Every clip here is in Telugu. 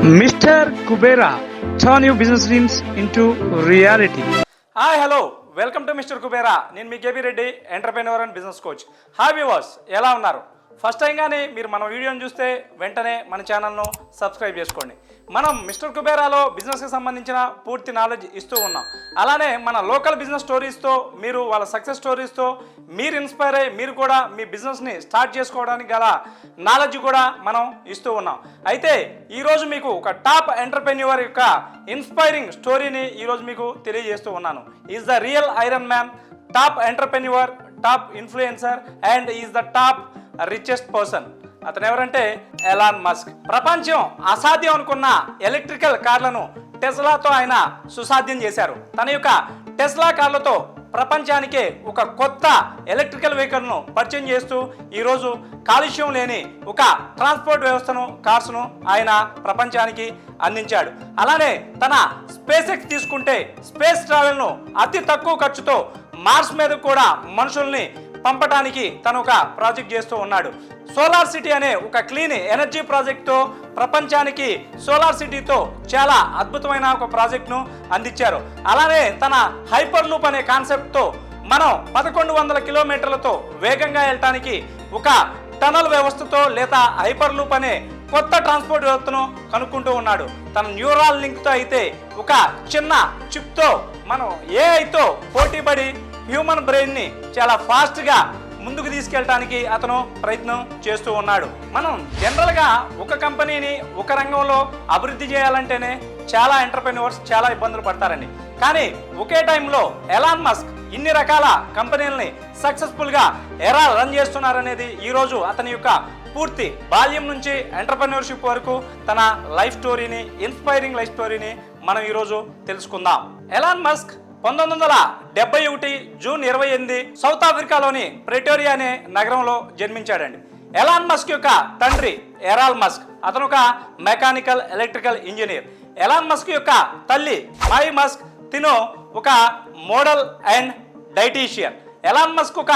Mr. Kubera, turn your business dreams into reality. Hi hello welcome to mister Kubera. నేను మీ KB Reddy, entrepreneur and business coach. Hi viewers, ఎలా ఉన్నారు? ఫస్ట్ టైం కానీ మీరు మన వీడియోని చూస్తే వెంటనే మన ఛానల్ను సబ్స్క్రైబ్ చేసుకోండి. మనం మిస్టర్ కుబేరాలో బిజినెస్కి సంబంధించిన పూర్తి నాలెడ్జ్ ఇస్తూ ఉన్నాం. అలానే మన లోకల్ బిజినెస్ స్టోరీస్తో, మీరు వాళ్ళ సక్సెస్ స్టోరీస్తో మీరు ఇన్స్పైర్ అయ్యి మీరు కూడా మీ బిజినెస్ని స్టార్ట్ చేసుకోవడానికి గల నాలెడ్జ్ కూడా మనం ఇస్తూ ఉన్నాం. అయితే ఈరోజు మీకు ఒక టాప్ ఎంటర్ప్రెన్యూర్ యొక్క ఇన్స్పైరింగ్ స్టోరీని ఈరోజు మీకు తెలియజేస్తూ ఉన్నాను. Is the real iron man, top entrepreneur, top influencer and is the top richest person. అతను ఎవరంటే ఎలాన్ మస్క్. ప్రపంచం అసాధ్యం అనుకున్న ఎలక్ట్రికల్ కార్లను టెస్లాతో ఆయన సుసాధ్యం చేశారు. తన యొక్క టెస్లా కార్లతో ప్రపంచానికే ఒక కొత్త ఎలక్ట్రికల్ వెహికల్ను పరిచయం చేస్తూ ఈరోజు కాలుష్యం లేని ఒక ట్రాన్స్పోర్ట్ వ్యవస్థను, కార్స్ను ఆయన ప్రపంచానికి అందించాడు. అలానే తన స్పేస్ ఎక్స్ తీసుకుంటే స్పేస్ ట్రావెల్ను అతి తక్కువ ఖర్చుతో మార్స్ మీద కూడా మనుషుల్ని పంపడానికి తను ఒక ప్రాజెక్ట్ చేస్తూ ఉన్నాడు. సోలార్ సిటీ అనే ఒక క్లీన్ ఎనర్జీ ప్రాజెక్ట్తో ప్రపంచానికి సోలార్ సిటీతో చాలా అద్భుతమైన ఒక ప్రాజెక్ట్ను అందించారు. అలానే తన హైపర్ లూప్ అనే కాన్సెప్ట్తో మనం 1100 కిలోమీటర్లతో వేగంగా వెళ్ళటానికి ఒక టనల్ వ్యవస్థతో లేదా హైపర్ లూప్ అనే కొత్త ట్రాన్స్పోర్ట్ వ్యవస్థను కనుక్కుంటూ ఉన్నాడు. తన న్యూరాల్ లింక్తో అయితే ఒక చిన్న చిప్తో మనం ఏఐతో పోటీపడి హ్యూమన్ బ్రెయిన్ని చాలా ఫాస్ట్గా ముందుకు తీసుకెళ్ళడానికి అతను ప్రయత్నం చేస్తూ ఉన్నాడు. మనం జనరల్గా ఒక కంపెనీని ఒక రంగంలో అభివృద్ధి చేయాలంటేనే చాలా ఎంటర్ప్రెన్యూర్స్ చాలా ఇబ్బందులు పడతారండి. కానీ ఒకే టైంలో ఎలాన్ మస్క్ ఇన్ని రకాల కంపెనీలని సక్సెస్ఫుల్గా ఎలా రన్ చేస్తున్నారనేది ఈరోజు అతని యొక్క పూర్తి బాల్యం నుంచి ఎంటర్ప్రెన్యూర్షిప్ వరకు తన లైఫ్ స్టోరీని, ఇన్స్పైరింగ్ లైఫ్ స్టోరీని మనం ఈరోజు తెలుసుకుందాం. ఎలాన్ మస్క్ 1971 జూన్ 28 సౌత్ ఆఫ్రికాలోని ప్రెటోరియా అనే నగరంలో జన్మించాడండి. ఎలాన్ మస్క్ యొక్క తండ్రి ఎరాల్ మస్క్, అతను ఒక mechanical electrical engineer. Elon Musk యొక్క తల్లి మాయి మస్క్, తిను ఒక model and dietitian. Elon Musk ఒక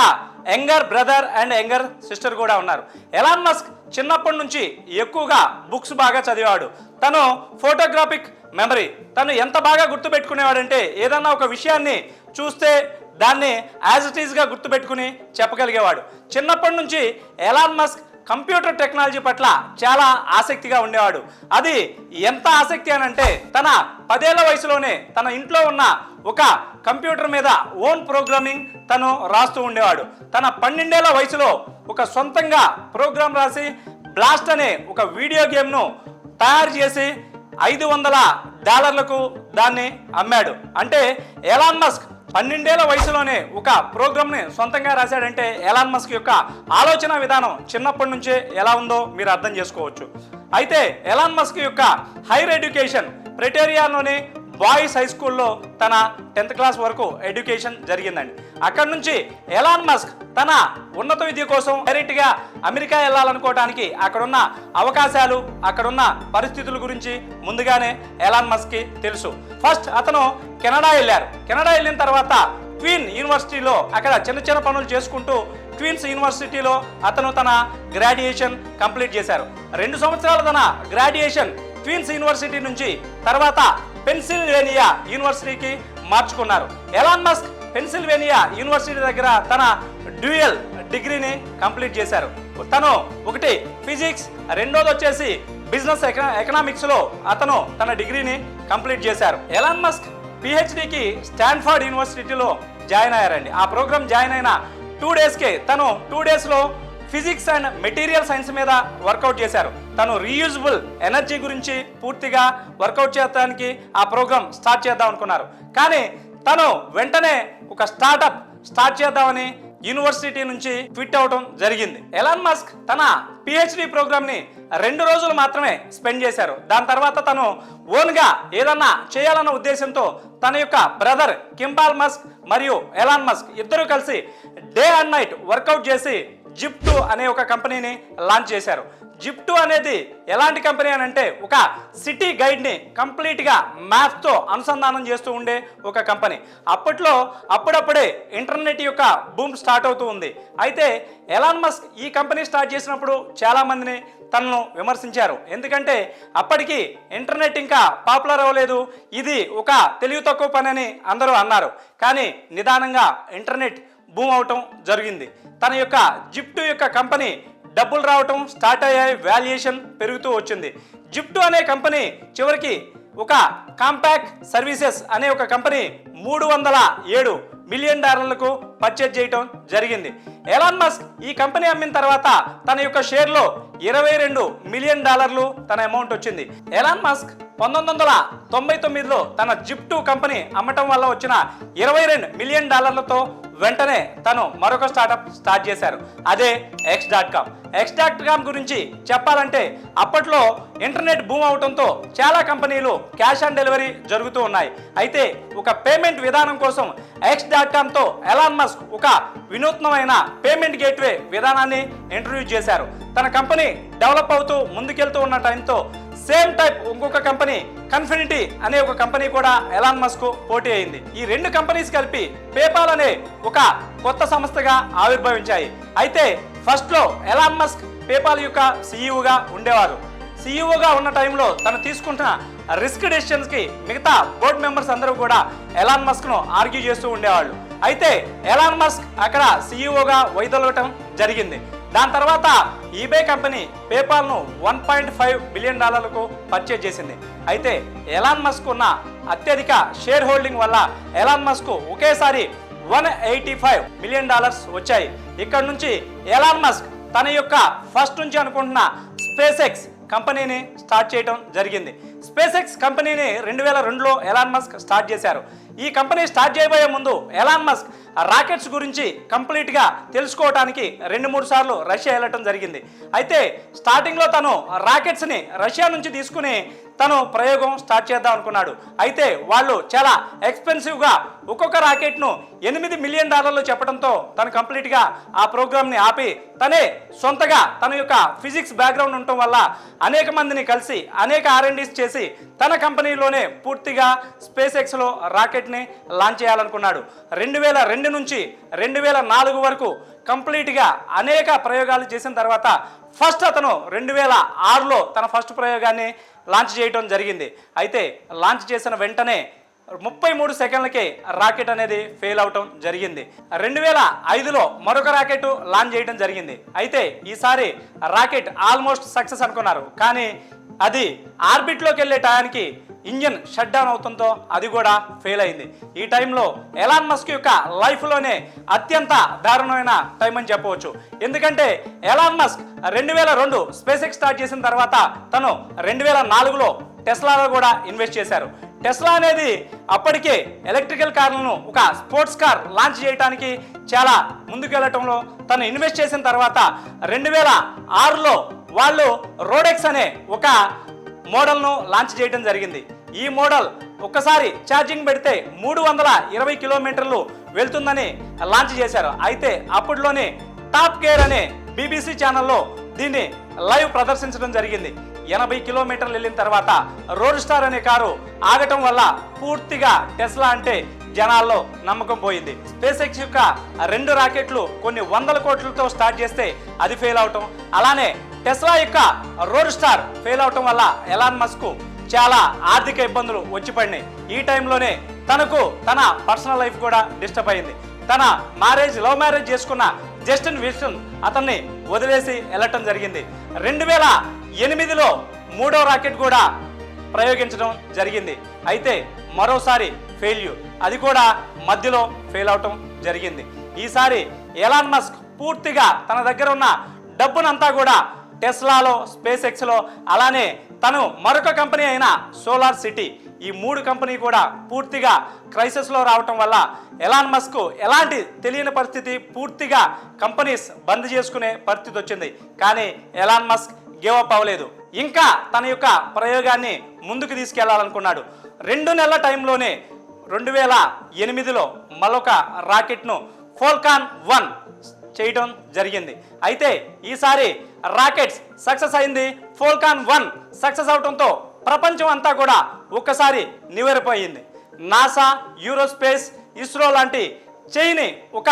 younger brother and younger sister కూడా ఉన్నారు. ఎలాన్ మస్క్ చిన్నప్పటి నుంచి ఎక్కువగా బుక్స్ బాగా చదివాడు. తను ఫోటోగ్రాఫిక్ మెమరీ, తను ఎంత బాగా గుర్తుపెట్టుకునేవాడంటే ఏదన్నా ఒక విషయాన్ని చూస్తే దాన్ని యాజ్ ఇట్ ఈస్గా గుర్తుపెట్టుకుని చెప్పగలిగేవాడు. చిన్నప్పటి నుంచి ఎలాన్ మస్క్ కంప్యూటర్ టెక్నాలజీ పట్ల చాలా ఆసక్తిగా ఉండేవాడు. అది ఎంత ఆసక్తి అనంటే తన 10 ఏళ్ల వయసులోనే తన ఇంట్లో ఉన్న ఒక కంప్యూటర్ మీద ఓన్ ప్రోగ్రామింగ్ తను రాస్తూ ఉండేవాడు. తన 12 ఏళ్ల వయసులో ఒక సొంతంగా ప్రోగ్రామ్ రాసి బ్లాస్ట్ అనే ఒక వీడియో గేమ్ను తయారు చేసి $500 దాన్ని అమ్మాడు. అంటే ఎలాన్ మస్క్ 12 ఏళ్ల వయసులోనే ఒక ప్రోగ్రామ్ని సొంతంగా రాశాడంటే ఎలాన్ మస్క్ యొక్క ఆలోచన విధానం చిన్నప్పటి నుంచే ఎలా ఉందో మీరు అర్థం చేసుకోవచ్చు. అయితే ఎలాన్ మస్క్ యొక్క హైయర్ ఎడ్యుకేషన్ ప్రెటోరియాలోని బాయ్స్ హై స్కూల్లో తన 10th క్లాస్ వరకు ఎడ్యుకేషన్ జరిగిందండి. అక్కడి నుంచి ఎలాన్ మస్క్ తన ఉన్నత విద్య కోసం డైరెక్ట్గా అమెరికా వెళ్ళాలనుకోవడానికి అక్కడున్న అవకాశాలు, అక్కడున్న పరిస్థితుల గురించి ముందుగానే ఎలాన్ మస్క్కి తెలుసు. ఫస్ట్ అతను కెనడా వెళ్ళారు. కెనడా వెళ్ళిన తర్వాత క్వీన్ యూనివర్సిటీలో అక్కడ చిన్న చిన్న పనులు చేసుకుంటూ క్వీన్స్ యూనివర్సిటీలో అతను తన గ్రాడ్యుయేషన్ కంప్లీట్ చేశారు. 2 సంవత్సరాలు తన గ్రాడ్యుయేషన్ క్వీన్స్ యూనివర్సిటీ నుంచి తర్వాత పెన్సిల్వేనియా యూనివర్సిటీకి మార్చుకున్నారు. ఎలాన్ మస్క్ పెన్సిల్వేనియా యూనివర్సిటీ దగ్గర తన డ్యూయల్ డిగ్రీని కంప్లీట్ చేశారు. తను ఒకటి ఫిజిక్స్, రెండోది వచ్చేసి బిజినెస్ ఎకనామిక్స్లో అతను తన డిగ్రీని కంప్లీట్ చేశారు. ఎలాన్ మస్క్ పిహెచ్డికి స్టాన్ఫర్డ్ యూనివర్సిటీలో జాయిన్ అయ్యారండి. ఆ ప్రోగ్రామ్ జాయిన్ అయిన 2 డేస్కే తను 2 డేస్లో ఫిజిక్స్ అండ్ మెటీరియల్ సైన్స్ మీద వర్కౌట్ చేశారు. తను రీయూజబుల్ ఎనర్జీ గురించి పూర్తిగా వర్కౌట్ చేయడానికి ఆ ప్రోగ్రామ్ స్టార్ట్ చేద్దాం అనుకున్నారు. కానీ తను వెంటనే ఒక స్టార్ట్అప్ స్టార్ట్ చేద్దామని యూనివర్సిటీ నుంచి క్విట్ అవడం జరిగింది. ఎలాన్ మస్క్ తన పిహెచ్డి ప్రోగ్రామ్ని 2 రోజులు మాత్రమే స్పెండ్ చేశారు. దాని తర్వాత తను ఓన్గా ఏదన్నా చేయాలన్న ఉద్దేశంతో తన యొక్క బ్రదర్ కింబాల్ మస్క్ మరియు ఎలాన్ మస్క్ ఇద్దరు కలిసి డే అండ్ నైట్ వర్కౌట్ చేసి జిప్2 అనే ఒక కంపెనీని లాంచ్ చేశారు. జిప్టూ అనేది ఎలాంటి కంపెనీ అని అంటే ఒక సిటీ గైడ్ని కంప్లీట్గా మ్యాప్తో అనుసంధానం చేస్తూ ఉండే ఒక కంపెనీ. అప్పుడప్పుడే ఇంటర్నెట్ యొక్క బూమ్ స్టార్ట్ అవుతూ ఉంది. అయితే ఎలాన్ మస్క్ ఈ కంపెనీ స్టార్ట్ చేసినప్పుడు చాలామందిని తనను విమర్శించారు. ఎందుకంటే అప్పటికి ఇంటర్నెట్ ఇంకా పాపులర్ అవ్వలేదు, ఇది ఒక తెలివి తక్కువ పని అని అందరూ అన్నారు. కానీ నిదానంగా ఇంటర్నెట్ బూమ్ అవటం జరిగింది. తన యొక్క జిప్టూ యొక్క కంపెనీ డబ్బులు రావటం స్టార్ట్ అయ్యాయి, వాల్యుయేషన్ పెరుగుతూ వచ్చింది. జిప్టూ అనే కంపెనీ చివరికి ఒక కాంపాక్ట్ సర్వీసెస్ అనే ఒక కంపెనీ $307 మిలియన్ పర్చేజ్ చేయటం జరిగింది. ఎలాన్ మస్క్ ఈ కంపెనీ అమ్మిన తర్వాత తన యొక్క షేర్లో $22 మిలియన్ తన అమౌంట్ వచ్చింది. ఎలాన్ మస్క్ 1999లో తన జిప్టూ కంపెనీ అమ్మటం వల్ల వచ్చిన $22 మిలియన్ వెంటనే తను మరొక స్టార్టప్ స్టార్ట్ చేశారు. అదే X.com. X.com గురించి చెప్పాలంటే అప్పట్లో ఇంటర్నెట్ బూమ్ అవడంతో చాలా కంపెనీలు క్యాష్ ఆన్ డెలివరీ జరుగుతూ ఉన్నాయి. అయితే ఒక పేమెంట్ విధానం కోసం X.comతో ఎలాన్ మస్క్ ఒక వినూత్నమైన పేమెంట్ గేట్వే విధానాన్ని ఇంట్రడ్యూస్ చేశారు. తన కంపెనీ డెవలప్ అవుతూ ముందుకెళ్తూ ఉన్న టైంతో సేమ్ టైప్ ఇంకొక కంపెనీ కన్ఫినిటీ అనే ఒక కంపెనీ కూడా ఎలాన్ మస్క్ పోటీ అయింది. ఈ రెండు కంపెనీస్ కలిపి పేపాల్ అనే ఒక కొత్త సంస్థగా ఆవిర్భవించాయి. అయితే ఫస్ట్లో ఎలాన్ మస్క్ పేపాల్ యొక్క సీఈఓగా ఉండేవారు. సీఈఓగా ఉన్న టైంలో తను తీసుకుంటున్న రిస్క్ డెసిషన్స్కి మిగతా బోర్డ్ మెంబర్స్ అందరూ కూడా ఎలాన్ మస్క్ను ఆర్గ్యూ చేస్తూ ఉండేవాళ్ళు. అయితే ఎలాన్ మస్క్ అక్కడ సీఈఓగా వైదొలగటం జరిగింది. దాని తర్వాత ఈబే కంపెనీ పేపాల్ను $1.5 బిలియన్ పర్చేజ్ చేసింది. అయితే ఎలాన్ మస్క్ ఉన్న అత్యధిక షేర్ హోల్డింగ్ వల్ల ఎలాన్ మస్క్ ఒకేసారి $185 మిలియన్ వచ్చాయి. ఇక్కడ నుంచి ఎలాన్ మస్క్ తన యొక్క ఫస్ట్ నుంచి అనుకుంటున్న స్పేస్ ఎక్స్ కంపెనీని స్టార్ట్ చేయడం జరిగింది. స్పేస్ ఎక్స్ కంపెనీని 2002లో ఎలాన్ మస్క్ స్టార్ట్ చేశారు. ఈ కంపెనీ స్టార్ట్ చేయబోయే ముందు ఎలాన్ మస్క్ రాకెట్స్ గురించి కంప్లీట్గా తెలుసుకోవడానికి 2-3 సార్లు రష్యా వెళ్ళటం జరిగింది. అయితే స్టార్టింగ్లో తను రాకెట్స్ని రష్యా నుంచి తీసుకుని తను ప్రయోగం స్టార్ట్ చేద్దాం అనుకున్నాడు. అయితే వాళ్ళు చాలా ఎక్స్పెన్సివ్గా ఒక్కొక్క రాకెట్ను $8 మిలియన్ చెప్పడంతో తను కంప్లీట్గా ఆ ప్రోగ్రామ్ని ఆపి తనే సొంతగా తన యొక్క ఫిజిక్స్ బ్యాక్గ్రౌండ్ ఉండటం వల్ల అనేక మందిని కలిసి అనేక R&Ds చేసి తన కంపెనీలోనే పూర్తిగా స్పేస్ ఎక్స్లో రాకెట్ని లాంచ్ చేయాలనుకున్నాడు. 2002 నుంచి 2004 వరకు కంప్లీట్గా అనేక ప్రయోగాలు చేసిన తర్వాత ఫస్ట్ అతను 2006లో తన ఫస్ట్ ప్రయోగాన్ని లాంచ్ చేయడం జరిగింది. అయితే లాంచ్ చేసిన వెంటనే 33 సెకండ్లకే రాకెట్ అనేది ఫెయిల్ అవటం జరిగింది. 2005లో మరొక రాకెట్ లాంచ్ చేయడం జరిగింది. అయితే ఈసారి రాకెట్ ఆల్మోస్ట్ సక్సెస్ అనుకున్నారు. కానీ అది ఆర్బిట్లోకి వెళ్ళే టయానికి ఇంజన్ షట్ డౌన్ అవుతుందో అది కూడా ఫెయిల్ అయింది. ఈ టైంలో ఎలాన్ మస్క్ యొక్క లైఫ్లోనే అత్యంత దారుణమైన టైం అని చెప్పవచ్చు. ఎందుకంటే Elon Musk 2002 space X start చేసిన తర్వాత తను 2004లో టెస్లాలో కూడా ఇన్వెస్ట్ చేశారు. టెస్లా అనేది అప్పటికే ఎలక్ట్రికల్ కార్లను ఒక స్పోర్ట్స్ కార్ లాంచ్ చేయడానికి చాలా ముందుకు వెళ్ళటంలో తను ఇన్వెస్ట్ చేసిన తర్వాత 2006లో వాళ్ళు రోడెక్స్ అనే ఒక మోడల్ను లాంచ్ చేయడం జరిగింది. ఈ మోడల్ ఒక్కసారి ఛార్జింగ్ పెడితే 320 కిలోమీటర్లు వెళ్తుందని లాంచ్ చేశారు. అయితే అప్పట్లోనే టాప్ గేర్ అనే BBC ఛానల్లో దీన్ని లైవ్ ప్రదర్శించడం జరిగింది. 80 కిలోమీటర్లు వెళ్ళిన తర్వాత రోడ్ స్టార్ అనే కారు ఆగటం వల్ల పూర్తిగా టెస్లా అంటే జనాల్లో నమ్మకం పోయింది. స్పేస్ ఎక్స్ యొక్క 2 రాకెట్లు కొన్ని 100 కోట్లతో స్టార్ట్ చేస్తే అది ఫెయిల్ అవటం, అలానే టెస్లా యొక్క రోడ్ స్టార్ ఫెయిల్ అవటం వల్ల ఎలాన్ మస్క్ చాలా ఆర్థిక ఇబ్బందులు వచ్చి పడినాయి. ఈ టైంలోనే తనకు తన పర్సనల్ లైఫ్ కూడా డిస్టర్బ్ అయింది. తన లవ్ మ్యారేజ్ చేసుకున్న జస్టిన్ విల్సన్ అతన్ని వదిలేసి వెళ్ళటం జరిగింది. 2008లో 3వ రాకెట్ కూడా ప్రయోగించడం జరిగింది. అయితే మరోసారి ఫెయిల్యూర్, అది కూడా మధ్యలో ఫెయిల్ అవటం జరిగింది. ఈసారి ఎలాన్ మస్క్ పూర్తిగా తన దగ్గర ఉన్న డబ్బునంతా కూడా టెస్లాలో, స్పేస్ ఎక్స్లో, అలానే తను మరొక కంపెనీ అయిన సోలార్ సిటీ, ఈ 3 కంపెనీ కూడా పూర్తిగా క్రైసిస్లో రావటం వల్ల ఎలాన్ మస్క్ ఎలాంటి తెలియని పరిస్థితి, పూర్తిగా కంపెనీస్ బంద్ చేసుకునే పరిస్థితి వచ్చింది. కానీ ఎలాన్ మస్క్ గివ్ అప్ అవ్వలేదు. ఇంకా తన యొక్క ప్రయోగాన్ని ముందుకు తీసుకెళ్లాలనుకున్నాడు. 2 నెలల టైంలోనే 2008లో మరొక రాకెట్ను ఫాల్కాన్ 1 చేయడం జరిగింది. అయితే ఈసారి రాకెట్స్ సక్సెస్ అయింది. ఫాల్కాన్ 1 సక్సెస్ అవడంతో ప్రపంచం అంతా కూడా ఒక్కసారి నివ్వెరపోయింది. నాసా, యూరోస్పేస్, ఇస్రో లాంటి చేయని ఒక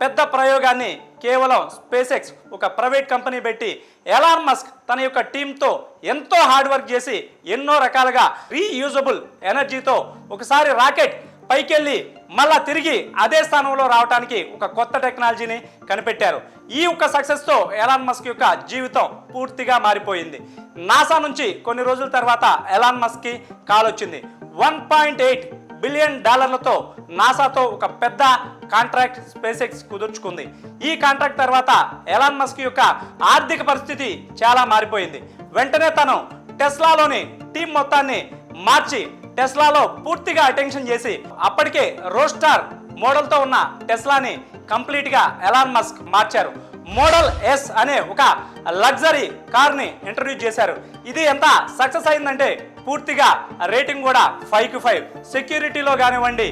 పెద్ద ప్రయోగాన్ని కేవలం స్పేస్ ఎక్స్ ఒక ప్రైవేట్ కంపెనీ పెట్టి ఎలాన్ మస్క్ తన యొక్క టీంతో ఎంతో హార్డ్ వర్క్ చేసి ఎన్నో రకాలుగా రీయూజబుల్ ఎనర్జీతో ఒకసారి రాకెట్ పైకెళ్ళి మళ్ళా తిరిగి అదే స్థానంలో రావడానికి ఒక కొత్త టెక్నాలజీని కనిపెట్టారు. ఈ ఒక్క సక్సెస్తో ఎలాన్ మస్క్ యొక్క జీవితం పూర్తిగా మారిపోయింది. నాసా నుంచి కొన్ని రోజుల తర్వాత ఎలాన్ మస్క్కి కాల్ వచ్చింది. $1.8 బిలియన్ నాసాతో ఒక పెద్ద కాంట్రాక్ట్ స్పేస్ ఎక్స్ కుదుర్చుకుంది. ఈ కాంట్రాక్ట్ తర్వాత ఎలాన్ మస్క్ యొక్క ఆర్థిక పరిస్థితి చాలా మారిపోయింది. వెంటనే తను టెస్లాలోని టీం మొత్తాన్ని మార్చి టెస్లాలో పూర్తిగా అటెన్షన్ చేసి అప్పటికే రోస్టార్ మోడల్తో ఉన్న టెస్లాని కంప్లీట్గా ఎలాన్ మస్క్ మార్చారు. మోడల్ ఎస్ అనే ఒక లగ్జరీ కార్ని ఇంట్రడ్యూస్ చేశారు. ఇది ఎంత సక్సెస్ అయిందంటే పూర్తిగా రేటింగ్ కూడా 5కి 5. సెక్యూరిటీలో కానివ్వండి,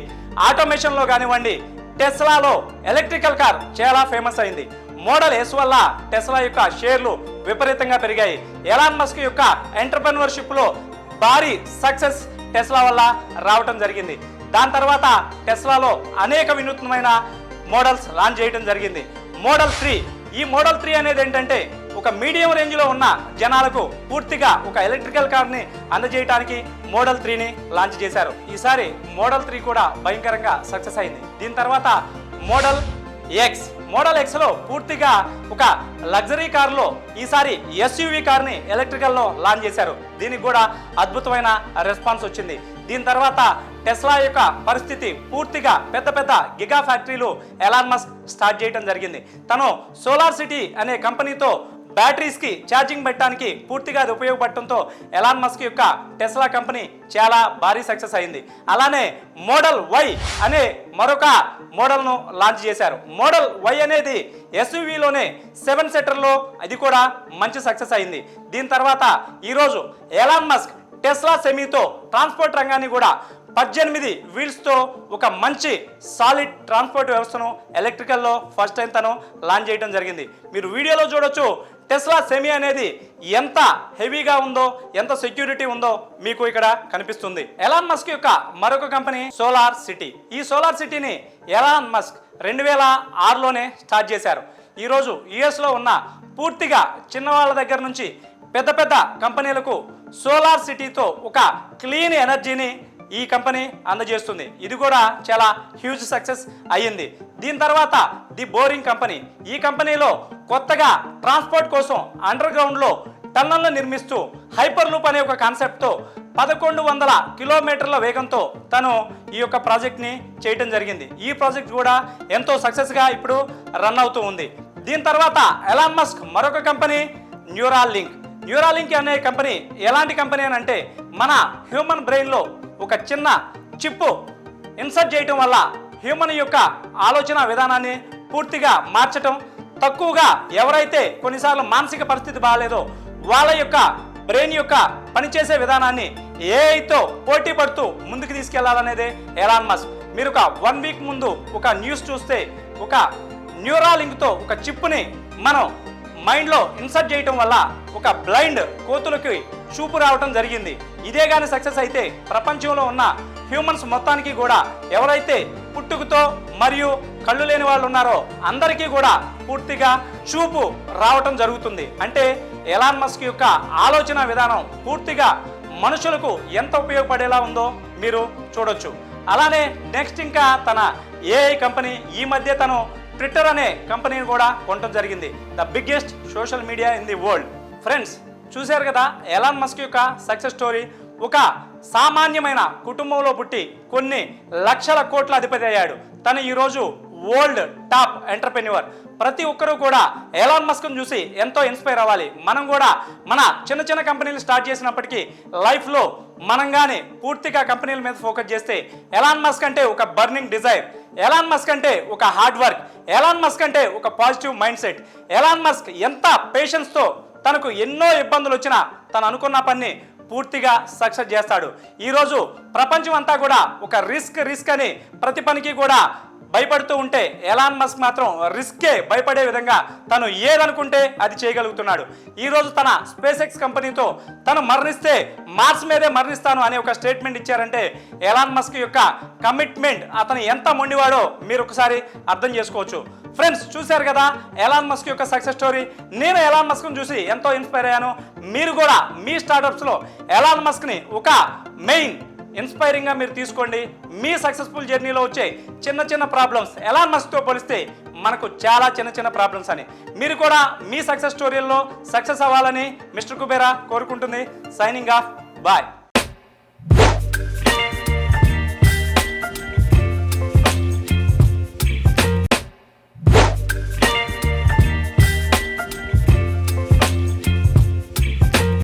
ఆటోమేషన్లో కానివ్వండి, టెస్లాలో ఎలక్ట్రికల్ కార్ చాలా ఫేమస్ అయింది. మోడల్ ఎస్ వల్ల టెస్లా యొక్క షేర్లు విపరీతంగా పెరిగాయి. ఎలాన్ మస్క్ యొక్క ఎంటర్‌ప్రెన్యూర్‌షిప్లో భారీ సక్సెస్ టెస్లా వల్ల రావటం జరిగింది. దాని తర్వాత టెస్లాలో అనేక వినూత్నమైన మోడల్స్ లాంచ్ చేయడం జరిగింది. మోడల్ 3, ఈ మోడల్ 3 అనేది ఏంటంటే ఒక మీడియం రేంజ్లో ఉన్న జనాలకు పూర్తిగా ఒక ఎలక్ట్రికల్ కార్ని అందజేయడానికి మోడల్ 3ని లాంచ్ చేశారు. ఈసారి మోడల్ 3 కూడా భయంకరంగా సక్సెస్ అయింది. దీని తర్వాత మోడల్ ఎక్స్లో పూర్తిగా ఒక లగ్జరీ కార్లో ఈసారి ఎస్యూవీ కార్ని ఎలక్ట్రికల్లో లాంచ్ చేశారు. దీనికి కూడా అద్భుతమైన రెస్పాన్స్ వచ్చింది. దీని తర్వాత టెస్లా యొక్క పరిస్థితి పూర్తిగా పెద్ద గిగా ఫ్యాక్టరీలు ఎలాన్ మస్క్ స్టార్ట్ చేయడం జరిగింది. తను సోలార్ సిటీ అనే కంపెనీతో బ్యాటరీస్కి ఛార్జింగ్ పెట్టడానికి పూర్తిగా అది ఉపయోగపడటంతో ఎలాన్ మస్క్ యొక్క టెస్లా కంపెనీ చాలా భారీ సక్సెస్ అయింది. అలానే మోడల్ వై అనే మరొక మోడల్ను లాంచ్ చేశారు. మోడల్ వై అనేది ఎస్యూవీలోనే 7 సీటర్లో అది కూడా మంచి సక్సెస్ అయింది. దీని తర్వాత ఈరోజు ఎలాన్ మస్క్ టెస్లా సెమీతో ట్రాన్స్పోర్ట్ రంగాన్ని కూడా 18 వీల్స్తో ఒక మంచి సాలిడ్ ట్రాన్స్పోర్ట్ వ్యవస్థను ఎలక్ట్రికల్లో ఫస్ట్ టైం తను లాంచ్ చేయడం జరిగింది. మీరు వీడియోలో చూడొచ్చు టెస్లా సెమీ అనేది ఎంత హెవీగా ఉందో, ఎంత సెక్యూరిటీ ఉందో మీకు ఇక్కడ కనిపిస్తుంది. ఎలాన్ మస్క్ యొక్క మరొక కంపెనీ సోలార్ సిటీ. ఈ సోలార్ సిటీని ఎలాన్ మస్క్ 2006లోనే స్టార్ట్ చేశారు. ఈరోజు యుఎస్లో ఉన్న పూర్తిగా చిన్నవాళ్ళ దగ్గర నుంచి పెద్ద కంపెనీలకు సోలార్ సిటీతో ఒక క్లీన్ ఎనర్జీని ఈ కంపెనీ అందజేస్తుంది. ఇది కూడా చాలా హ్యూజ్ సక్సెస్ అయ్యింది. దీని తర్వాత ది బోరింగ్ కంపెనీ. ఈ కంపెనీలో కొత్తగా ట్రాన్స్పోర్ట్ కోసం అండర్ గ్రౌండ్లో టన్నల్ను నిర్మిస్తూ హైపర్ లూప్ అనే ఒక కాన్సెప్ట్తో 1100 కిలోమీటర్ల వేగంతో తను ఈ యొక్క ప్రాజెక్ట్ని చేయడం జరిగింది. ఈ ప్రాజెక్ట్ కూడా ఎంతో సక్సెస్గా ఇప్పుడు రన్ అవుతూ ఉంది. దీని తర్వాత ఎలాన్ మస్క్ మరొక కంపెనీ న్యూరాలింక్ అనే కంపెనీ ఎలాంటి కంపెనీ అని అంటే మన హ్యూమన్ బ్రెయిన్లో ఒక చిన్న చిప్పు ఇన్సర్ట్ చేయటం వల్ల హ్యూమన్ యొక్క ఆలోచన విధానాన్ని పూర్తిగా మార్చటం, తక్కువగా ఎవరైతే కొన్నిసార్లు మానసిక పరిస్థితి బాగాలేదో వాళ్ళ యొక్క బ్రెయిన్ యొక్క పనిచేసే విధానాన్ని ఏఐతో పోటీ పడుతూ ముందుకు తీసుకెళ్లాలనేదే ఎలాన్ మస్క్. మీరు ఒక 1 వీక్ ముందు ఒక న్యూస్ చూస్తే ఒక న్యూరాలింక్తో ఒక చిప్పుని మనం మైండ్లో ఇన్సర్ట్ చేయటం వల్ల ఒక బ్లైండ్ కోతులకి చూపు రావటం జరిగింది. ఇదే కానీ సక్సెస్ అయితే ప్రపంచంలో ఉన్న హ్యూమన్స్ మొత్తానికి కూడా ఎవరైతే పుట్టుకతో మరియు కళ్ళు లేని వాళ్ళు ఉన్నారో అందరికీ కూడా పూర్తిగా చూపు రావటం జరుగుతుంది. అంటే ఎలాన్ మస్క్ యొక్క ఆలోచన విధానం పూర్తిగా మనుషులకు ఎంత ఉపయోగపడేలా ఉందో మీరు చూడొచ్చు. అలానే నెక్స్ట్ ఇంకా తన ఏఐ కంపెనీ ఈ మధ్య తను ట్విట్టర్ అనే కంపెనీని కూడా కొనడం జరిగింది. The biggest social media in the world. Friends, చూశారు కదా ఎలాన్ మస్క్ యొక్క సక్సెస్ స్టోరీ. ఒక సామాన్యమైన కుటుంబంలో పుట్టి కొన్ని లక్షల కోట్ల అధిపతి అయ్యాడు. తను ఈరోజు వరల్డ్ టాప్ ఎంటర్‌ప్రెన్యూర్. ప్రతి ఒక్కరూ కూడా ఎలాన్ మస్క్ను చూసి ఎంతో ఇన్స్పైర్ అవ్వాలి. మనం కూడా మన చిన్న కంపెనీలు స్టార్ట్ చేసినప్పటికీ లైఫ్లో మనం కానీ పూర్తిగా కంపెనీల మీద ఫోకస్ చేస్తే ఎలాన్ మస్క్ అంటే ఒక బర్నింగ్ డిజైర్, ఎలాన్ మస్క్ అంటే ఒక హార్డ్ వర్క్, ఎలాన్ మస్క్ అంటే ఒక positive mind set. Elon Musk ఎంత పేషెన్స్తో తనకు ఎన్నో ఇబ్బందులు వచ్చినా తను అనుకున్న పని పూర్తిగా సక్సెస్ చేస్తాడు. ఈరోజు ప్రపంచం అంతా కూడా ఒక రిస్క్ అని ప్రతి పనికి కూడా భయపడుతూ ఉంటే ఎలాన్ మస్క్ మాత్రం రిస్కే భయపడే విధంగా తను ఏదనుకుంటే అది చేయగలుగుతున్నాడు. ఈరోజు తన స్పేస్ ఎక్స్ కంపెనీతో తను మరణిస్తే మార్స్ మీదే మరణిస్తాను అనే ఒక స్టేట్మెంట్ ఇచ్చారంటే ఎలాన్ మస్క్ యొక్క కమిట్మెంట్, అతను ఎంత మొండివాడో మీరు ఒకసారి అర్థం చేసుకోవచ్చు. ఫ్రెండ్స్, చూశారు కదా ఎలాన్ మస్క్ యొక్క సక్సెస్ స్టోరీ. నేను ఎలాన్ మస్క్ని చూసి ఎంతో ఇన్స్పైర్ అయ్యాను. మీరు కూడా మీ స్టార్టప్స్లో ఎలాన్ మస్క్ని ఒక మెయిన్ ఇన్స్పైరింగ్గా మీరు తీసుకోండి. మీ సక్సెస్ఫుల్ జర్నీలో వచ్చే చిన్న చిన్న ప్రాబ్లమ్స్ ఎలాన్ మస్క్తో పోలిస్తే మనకు చాలా చిన్న చిన్న ప్రాబ్లమ్స్ అని. మీరు కూడా మీ సక్సెస్ స్టోరీల్లో సక్సెస్ అవ్వాలని మిస్టర్ కుబేరా కోరుకుంటుంది. Signing off, bye.